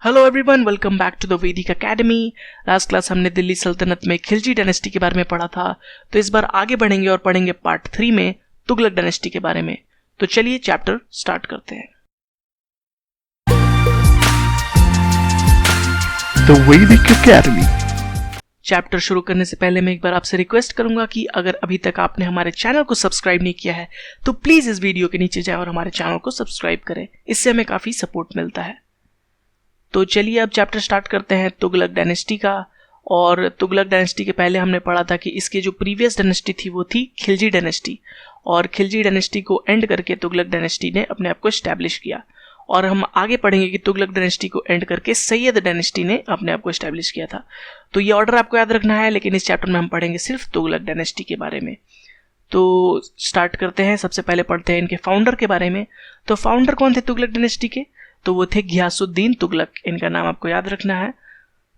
Hello everyone, welcome back to the Vedic Academy. Last class हमने दिल्ली सल्तनत में Khilji dynasty के बारे में पढ़ा था, तो इस बार आगे बढ़ेंगे और पढ़ेंगे पार्ट 3 में तुगलक डायनेस्टी के बारे में। तो चलिए चैप्टर स्टार्ट करते हैं। The Vedic academy. चैप्टर शुरू करने से पहले मैं एक बार आपसे रिक्वेस्ट करूंगा कि अगर अभी तक आपने हमारे चैनल को सब्सक्राइब नहीं किया है तो प्लीज इस वीडियो के नीचे जाएं और हमारे चैनल को सब्सक्राइब करें, इससे हमें काफी सपोर्ट मिलता है। तो चलिए अब चैप्टर स्टार्ट करते हैं तुगलक डायनेस्टी का। और तुगलक डायनेस्टी के पहले हमने पढ़ा था कि इसके जो प्रीवियस डायनेस्टी थी वो थी खिलजी डायनेस्टी, और खिलजी डायनेस्टी को एंड करके तुगलक डायनेस्टी ने अपने आप को एस्टैब्लिश किया। और हम आगे पढ़ेंगे कि तुगलक डायनेस्टी को एंड करके सैयद डायनेस्टी ने अपने आप को एस्टैब्लिश किया था। तो ये ऑर्डर आपको याद रखना है, लेकिन इस चैप्टर में हम पढ़ेंगे सिर्फ तुगलक डायनेस्टी के बारे में। तो स्टार्ट करते हैं। सबसे पहले पढ़ते हैं इनके फाउंडर के बारे में। तो फाउंडर कौन थे तुगलक डायनेस्टी के? तो वो थे घियासुद्दीन तुगलक, इनका नाम आपको याद रखना है।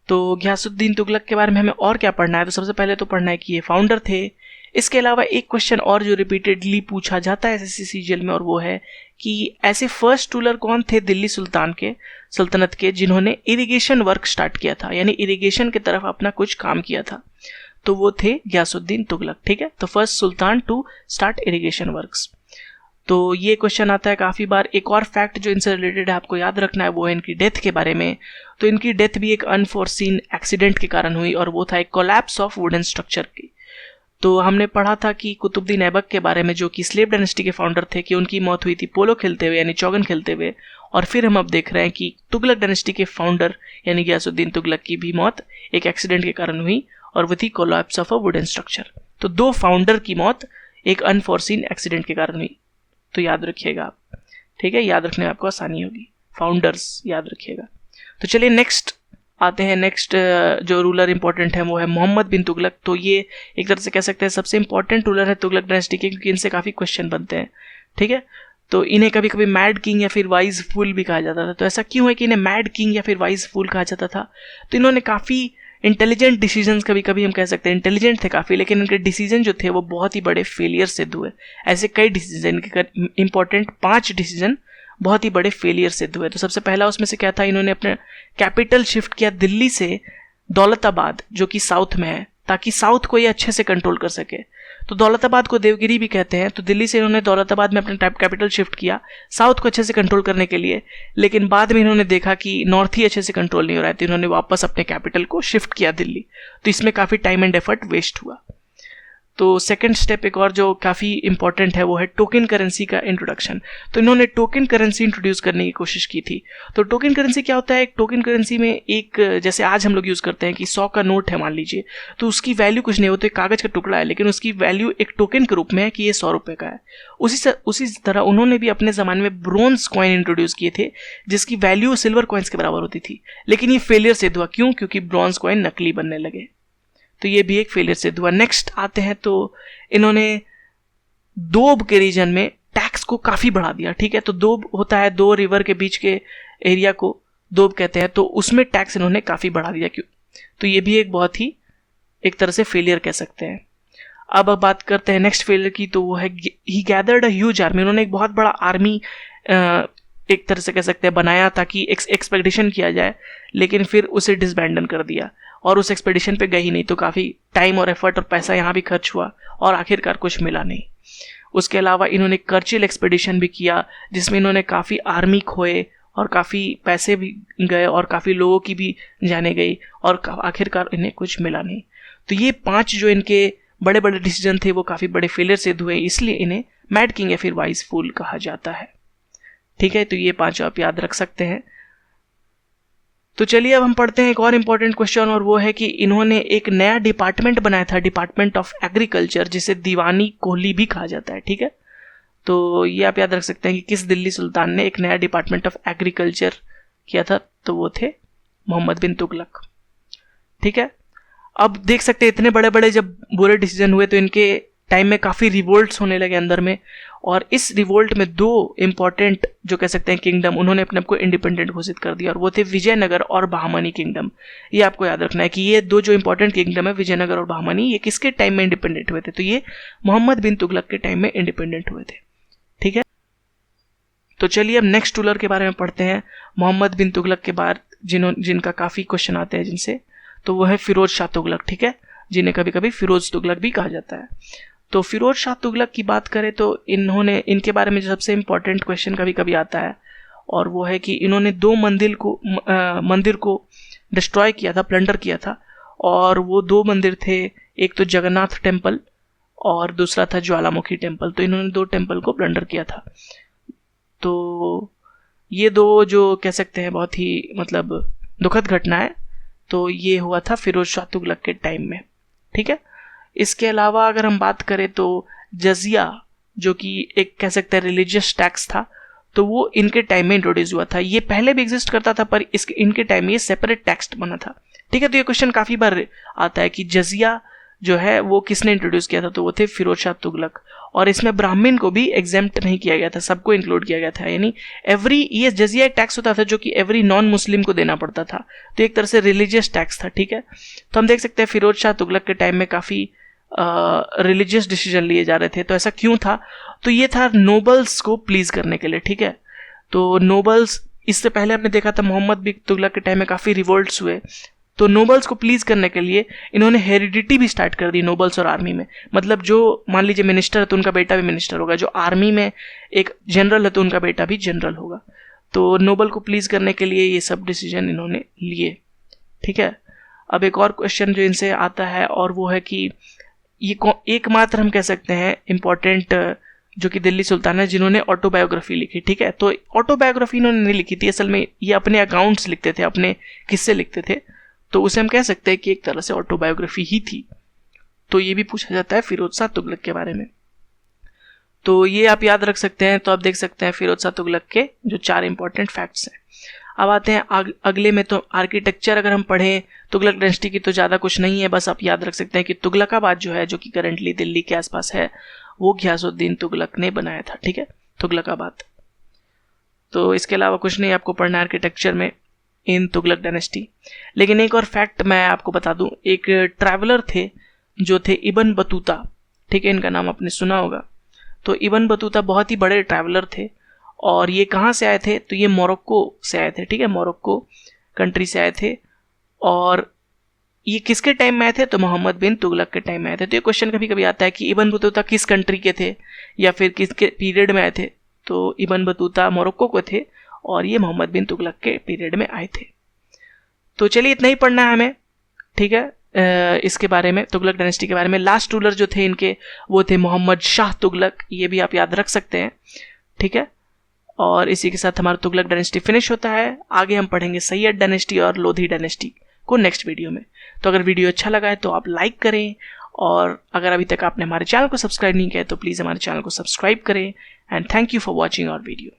तो घियासुद्दीन तुगलक के बारे में हमें और क्या पढ़ना है? तो सबसे पहले तो पढ़ना है कि ये फाउंडर थे। इसके अलावा एक क्वेश्चन और जो रिपीटेडली पूछा जाता है एसएससी सीजीएल में, और वो है कि ऐसे फर्स्ट रूलर कौन थे दिल्ली सल्तनत के जिन्होंने इरिगेशन वर्क स्टार्ट किया था, यानी इरिगेशन की तरफ अपना कुछ काम किया था। तो वो थे घियासुद्दीन तुगलक। ठीक है, तो first sultan to start irrigation works. तो ये क्वेश्चन आता है काफ़ी बार। एक और फैक्ट जो इनसे रिलेटेड है आपको याद रखना है, वो है इनकी डेथ के बारे में। तो इनकी डेथ भी एक अनफोर्सीन एक्सीडेंट के कारण हुई, और वो था एक कोलैप्स ऑफ वुडन स्ट्रक्चर की। तो हमने पढ़ा था कि कुतुबुद्दीन ऐबक के बारे में, जो कि स्लेव डायनेस्टी के फाउंडर थे, कि उनकी मौत हुई थी पोलो खेलते हुए, यानी चौगन खेलते हुए। और फिर हम अब देख रहे हैं कि तुगलक डायनेस्टी के फाउंडर यानी घियासुद्दीन तुगलक की भी मौत एक एक्सीडेंट के कारण हुई, और वो थी collapse of a wooden structure. तो दो फाउंडर की मौत एक अनफोर्सीन एक्सीडेंट के कारण हुई, तो याद रखिएगा आप। ठीक है, याद रखने में आपको आसानी होगी, फाउंडर्स याद रखिएगा। तो चलिए नेक्स्ट आते हैं। नेक्स्ट जो रूलर इंपॉर्टेंट है वो है मोहम्मद बिन तुगलक। तो ये एक तरह से कह सकते हैं सबसे इंपॉर्टेंट रूलर है तुगलक डायनेस्टी के, क्योंकि इनसे काफ़ी क्वेश्चन बनते हैं। ठीक है, तो इन्हें कभी कभी मैड किंग या फिर वाइज फूल भी कहा जाता था। तो ऐसा क्यों है कि इन्हें मैड किंग या फिर वाइज फूल कहा जाता था? तो इन्होंने काफ़ी इंटेलिजेंट डिसीजंस, कभी कभी हम कह सकते हैं इंटेलिजेंट थे काफ़ी, लेकिन इनके डिसीजन जो थे वो बहुत ही बड़े फेलियर सिद्ध हुए। ऐसे कई डिसीजन, इंपॉर्टेंट 5 डिसीजन बहुत ही बड़े फेलियर सिद्ध हुए। तो सबसे पहला उसमें से क्या था, इन्होंने अपने कैपिटल शिफ्ट किया दिल्ली से दौलताबाद, जो कि साउथ में है, ताकि साउथ को ये अच्छे से कंट्रोल कर सके। तो दौलताबाद को देवगिरी भी कहते हैं। तो दिल्ली से इन्होंने दौलताबाद में अपना कैपिटल शिफ्ट किया साउथ को अच्छे से कंट्रोल करने के लिए, लेकिन बाद में इन्होंने देखा कि नॉर्थ ही अच्छे से कंट्रोल नहीं हो रहा है, तो इन्होंने वापस अपने कैपिटल को शिफ्ट किया दिल्ली। तो इसमें काफ़ी टाइम एंड एफर्ट वेस्ट हुआ। तो सेकंड स्टेप एक और जो काफ़ी इंपॉर्टेंट है वो है टोकन करेंसी का इंट्रोडक्शन। तो इन्होंने टोकन करेंसी इंट्रोड्यूस करने की कोशिश की थी। तो टोकन करेंसी क्या होता है? एक टोकन करेंसी में एक, जैसे आज हम लोग यूज़ करते हैं कि 100 का नोट है मान लीजिए, तो उसकी वैल्यू कुछ नहीं, वो तो एक कागज़ का टुकड़ा है, लेकिन उसकी वैल्यू एक टोकन के रूप में है कि ये 100 रुपये का है। उसी तरह उन्होंने भी अपने ज़माने में ब्रोंज कॉइन इंट्रोड्यूस किए थे, जिसकी वैल्यू सिल्वर कॉइन्स के बराबर होती थी, लेकिन ये फेलियर सिद्ध हुआ। क्यों? क्योंकि ब्रॉन्ज कॉइन नकली बनने लगे। तो ये भी एक फेलियर सिद्ध हुआ। नेक्स्ट आते हैं, तो इन्होंने दोब के रीजन में टैक्स को काफ़ी बढ़ा दिया। ठीक है, तो दोब होता है, 2 रिवर के बीच के एरिया को दोब कहते हैं, तो उसमें टैक्स इन्होंने काफ़ी बढ़ा दिया। क्यों? तो ये भी एक बहुत ही एक तरह से फेलियर कह सकते हैं। अब बात करते हैं नेक्स्ट फेलियर की, तो वो है ही गैदर्ड अ ह्यूज आर्मी। उन्होंने एक बहुत बड़ा आर्मी एक तरह से कह सकते हैं बनाया ताकि एक्सपेडिशन किया जाए, लेकिन फिर उसे डिसबैंडन कर दिया और उस एक्सपेडिशन पे गई नहीं। तो काफ़ी टाइम और एफर्ट और पैसा यहाँ भी खर्च हुआ और आखिरकार कुछ मिला नहीं। उसके अलावा इन्होंने करचिल एक्सपेडिशन भी किया, जिसमें इन्होंने काफ़ी आर्मी खोए और काफ़ी पैसे भी गए और काफ़ी लोगों की भी जाने गई, और आखिरकार इन्हें कुछ मिला नहीं। तो ये 5 जो इनके बड़े बड़े डिसीजन थे वो काफ़ी बड़े फेलियर सिद्ध हुए, इसलिए इन्हें मैड किंग या फिर वाइज फूल कहा जाता है। ठीक है, तो ये 5 आप याद रख सकते हैं। तो चलिए अब हम पढ़ते हैं एक और इम्पॉर्टेंट क्वेश्चन, और वो है कि इन्होंने एक नया डिपार्टमेंट बनाया था, डिपार्टमेंट ऑफ एग्रीकल्चर, जिसे दीवानी कोहली भी कहा जाता है। ठीक है, तो ये आप याद रख सकते हैं कि किस दिल्ली सुल्तान ने एक नया डिपार्टमेंट ऑफ एग्रीकल्चर किया था, तो वो थे मोहम्मद बिन तुगलक। ठीक है, अब देख सकते हैं इतने बड़े बड़े जब बुरे डिसीजन हुए तो इनके टाइम में काफ़ी रिवोल्ट्स होने लगे अंदर में, और इस रिवोल्ट में 2 इंपॉर्टेंट जो कह सकते हैं किंगडम उन्होंने अपने आप को इंडिपेंडेंट घोषित कर दिया, और वो थे विजयनगर और बहमनी किंगडम। ये आपको याद रखना है कि ये 2 जो इंपॉर्टेंट किंगडम है, विजयनगर और बहमनी, ये किसके टाइम में इंडिपेंडेंट हुए थे? तो ये मोहम्मद बिन तुगलक के टाइम में इंडिपेंडेंट हुए थे। ठीक है, तो चलिए अब नेक्स्ट रूलर के बारे में पढ़ते हैं। मोहम्मद बिन तुगलक के बाद जिनका काफ़ी क्वेश्चन आते हैं जिनसे, तो वो है फिरोज शाह तुगलक, ठीक है, जिन्हें कभी कभी फिरोज तुगलक भी कहा जाता है। तो फिरोज शाह तुगलक की बात करें तो इनके बारे में जो सबसे इम्पोर्टेंट क्वेश्चन कभी कभी आता है, और वो है कि इन्होंने 2 मंदिर को डिस्ट्रॉय किया था, प्लंडर किया था, और वो 2 मंदिर थे, एक तो जगन्नाथ टेम्पल और दूसरा था ज्वालामुखी टेम्पल। तो इन्होंने 2 टेम्पल को प्लंडर किया था। तो ये 2 जो कह सकते हैं बहुत ही मतलब दुखद घटना है, तो ये हुआ था फिरोज शाह तुगलक के टाइम में, ठीक है। इसके अलावा अगर हम बात करें तो जजिया, जो कि एक कह सकते हैं रिलीजियस टैक्स था, तो वो इनके टाइम में इंट्रोड्यूस हुआ था। ये पहले भी एग्जिस्ट करता था पर इनके टाइम में ये सेपरेट टैक्स बना था, ठीक है। तो ये क्वेश्चन काफ़ी बार आता है कि जजिया जो है वो किसने इंट्रोड्यूस किया था, तो वो थे फिरोज शाह तुगलक। और इसमें ब्राह्मण को भी एग्जेम्प्ट नहीं किया गया था, सबको इंक्लूड किया गया था, यानी ये जजिया एक टैक्स होता था जो कि एवरी नॉन मुस्लिम को देना पड़ता था, तो एक तरह से रिलीजियस टैक्स था, ठीक है। तो हम देख सकते हैं फिरोज शाह तुगलक के टाइम में काफ़ी रिलीजियस डिसीजन लिए जा रहे थे। तो ऐसा क्यों था, तो ये था नोबल्स को प्लीज करने के लिए, ठीक है। तो नोबल्स, इससे पहले हमने देखा था मोहम्मद बिन तुगलक के टाइम में काफ़ी रिवोल्ट्स हुए, तो नोबल्स को प्लीज करने के लिए इन्होंने हेरिडिटी भी स्टार्ट कर दी नोबल्स और आर्मी में। मतलब जो मान लीजिए मिनिस्टर है तो उनका बेटा भी मिनिस्टर होगा, जो आर्मी में एक जनरल है तो उनका बेटा भी जनरल होगा। तो नोबल को प्लीज करने के लिए ये सब डिसीजन इन्होंने लिए, ठीक है। अब एक और क्वेश्चन जो इनसे आता है, और वो है कि ये एकमात्र हम कह सकते हैं इम्पोर्टेंट जो कि दिल्ली सुल्तान है जिन्होंने ऑटोबायोग्राफी लिखी, ठीक है। तो ऑटोबायोग्राफी इन्होंने नहीं लिखी थी, असल में ये अपने अकाउंट्स लिखते थे, अपने किस्से लिखते थे, तो उसे हम कह सकते हैं कि एक तरह से ऑटोबायोग्राफी ही थी। तो ये भी पूछा जाता है फिरोज शाह तुगलक के बारे में, तो ये आप याद रख सकते हैं। तो आप देख सकते हैं फिरोज शाह तुगलक के जो 4 इंपॉर्टेंट फैक्ट्स हैं। अब आते हैं अगले में। तो आर्किटेक्चर अगर हम पढ़ें तुगलक डायनेस्टी की तो ज़्यादा कुछ नहीं है, बस आप याद रख सकते हैं कि तुगलकाबाद जो है, जो कि करंटली दिल्ली के आसपास है, वो घियासुद्दीन तुगलक ने बनाया था, ठीक है, तुगलकाबाद। तो इसके अलावा कुछ नहीं आपको पढ़ना आर्किटेक्चर में इन तुगलक डायनेस्टी। लेकिन एक और फैक्ट मैं आपको बता दूं, एक ट्रैवलर थे जो थे इब्न बतूता, ठीक है, इनका नाम आपने सुना होगा। तो इब्न बतूता बहुत ही बड़े ट्रैवलर थे, और ये कहाँ से आए थे, तो ये मोरक्को से आए थे, ठीक है, मोरक्को कंट्री से आए थे। और ये किसके टाइम में आए थे, तो मोहम्मद बिन तुगलक के टाइम में आए थे। तो ये क्वेश्चन कभी कभी आता है कि इब्न बतूता किस कंट्री के थे या फिर किसके पीरियड में आए थे, तो इब्न बतूता मोरक्को को थे और ये मोहम्मद बिन तुगलक के पीरियड में आए थे। तो चलिए इतना ही पढ़ना है हमें, ठीक है, इसके बारे में, तुगलक डायनेस्टी के बारे में। लास्ट रूलर जो थे इनके वो थे मोहम्मद शाह तुगलक, ये भी आप याद रख सकते हैं, ठीक है। और इसी के साथ हमारा तुगलक डायनेस्टी फिनिश होता है। आगे हम पढ़ेंगे सैयद डायनेस्टी और लोधी डायनेस्टी को नेक्स्ट वीडियो में। तो अगर वीडियो अच्छा लगा है तो आप लाइक करें, और अगर अभी तक आपने हमारे चैनल को सब्सक्राइब नहीं किया है तो प्लीज़ हमारे चैनल को सब्सक्राइब करें। And thank you for watching our video.